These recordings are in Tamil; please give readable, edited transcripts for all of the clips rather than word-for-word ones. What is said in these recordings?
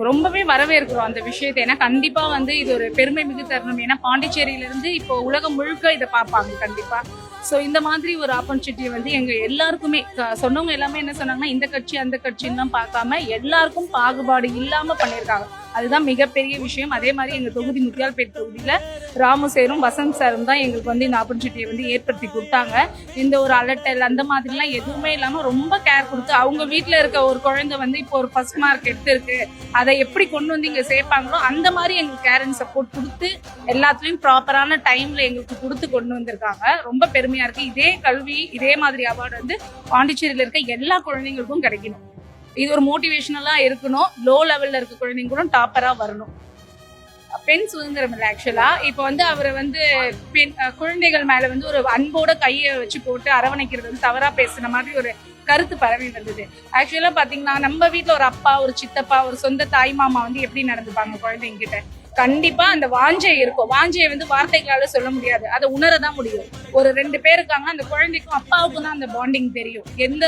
ரொம்பவே வரவேற்கிறோம் அந்த விஷயத்தை. ஏன்னா கண்டிப்பா வந்து இது ஒரு பெருமை மிகு தருணம். ஏன்னா பாண்டிச்சேரியில இருந்து இப்போ உலகம் முழுக்க இதை பார்ப்பாங்க கண்டிப்பா. ஸோ இந்த மாதிரி ஒரு ஆப்பர்ச்சுனிட்டி வந்து எங்க எல்லாருக்குமே சொன்னவங்க எல்லாமே என்ன சொன்னாங்கன்னா, இந்த கட்சி அந்த கட்சின்னு பார்க்காம எல்லாருக்கும் பாகுபாடு இல்லாம பண்ணியிருக்காங்க. அதுதான் மிகப்பெரிய விஷயம். அதே மாதிரி எங்க தொகுதி முத்தியால்பேட் தொகுதியில ராமு சேரும் வசந்த் சாரும் தான் எங்களுக்கு வந்து இந்த ஆப்பர்ச்சுனிட்டியை வந்து ஏற்படுத்தி கொடுத்தாங்க. இந்த ஒரு அலட்டல் அந்த மாதிரிலாம் எதுவுமே இல்லாம ரொம்ப கேர் கொடுத்து, அவங்க வீட்டுல இருக்க ஒரு குழந்தை வந்து இப்போ ஒரு ஃபர்ஸ்ட் மார்க் எடுத்திருக்கு, அதை எப்படி கொண்டு வந்து இங்க சேர்ப்பாங்களோ அந்த மாதிரி எங்களுக்கு கேர் அண்ட் சப்போர்ட் கொடுத்து எல்லாத்துலயும் ப்ராப்பரான டைம்ல எங்களுக்கு கொடுத்து கொண்டு வந்திருக்காங்க. ரொம்ப பெருமையா இருக்கு. இதே கல்வி இதே மாதிரி அவார்டு வந்து பாண்டிச்சேரியில இருக்க எல்லா குழந்தைங்களுக்கும் கிடைக்கணும். இது ஒரு மோட்டிவேஷனலா இருக்கணும். லோ லெவல்ல இருக்க குழந்தைங்க கூட டாப்பரா வரணும். பெண் சுதந்திரம் இல்லை ஆக்சுவலா. இப்போ வந்து அவரை வந்து குழந்தைகள் மேல வந்து ஒரு அன்போட கையை வச்சு போட்டு அரவணைக்கிறது வந்து தவறா பேசுன மாதிரி ஒரு கருத்து பரவி வந்தது. ஆக்சுவலா பாத்தீங்கன்னா நம்ம வீட்டுல ஒரு அப்பா, ஒரு சித்தப்பா, ஒரு சொந்த தாய் மாமா வந்து எப்படி நடந்துப்பாங்க குழந்தைங்க கிட்ட, கண்டிப்பா அந்த வாஞ்சை இருக்கும். வாஞ்சையை வந்து வார்த்தைகளால சொல்ல முடியாது, அதை உணரதான் முடியும். ஒரு 2 பேர் இருக்காங்க, அந்த குழந்தைக்கும் அப்பாவுக்கும் தான் அந்த பாண்டிங் தெரியும், எந்த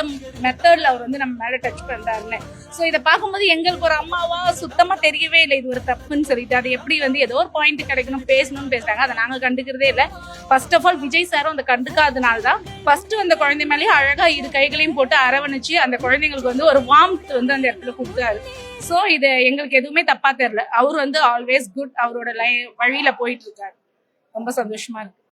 மெத்தட்ல அவர் வந்து நம்ம மேல டச் பண்றாருன்னு. ஸோ இதை பார்க்கும்போது எங்களுக்கு ஒரு அம்மாவா சுத்தமா தெரியவே இல்லை இது ஒரு தப்புன்னு சொல்லிட்டு. அது எப்படி வந்து ஏதோ ஒரு பாயிண்ட் கிடைக்கணும் பேசணும்னு பேசுறாங்க, அதை நாங்க கண்டுக்கிறதே இல்லை. ஃபர்ஸ்ட் ஆஃப் ஆல் விஜய் சாரும் அந்த கண்டுக்காதனால தான் ஃபர்ஸ்ட் அந்த குழந்தை மேலேயே அழகா இரு கைகளையும் போட்டு அரவணைச்சு அந்த குழந்தைங்களுக்கு வந்து ஒரு வார்ம்த் வந்து அந்த இடத்துல கொடுத்தாரு. சோ இது எங்களுக்கு எதுவுமே தப்பா தெரியல. அவர் வந்து ஆல்வேஸ் குட், அவரோட வழியில போயிட்டு இருக்காரு. ரொம்ப சந்தோஷமா இருக்கு.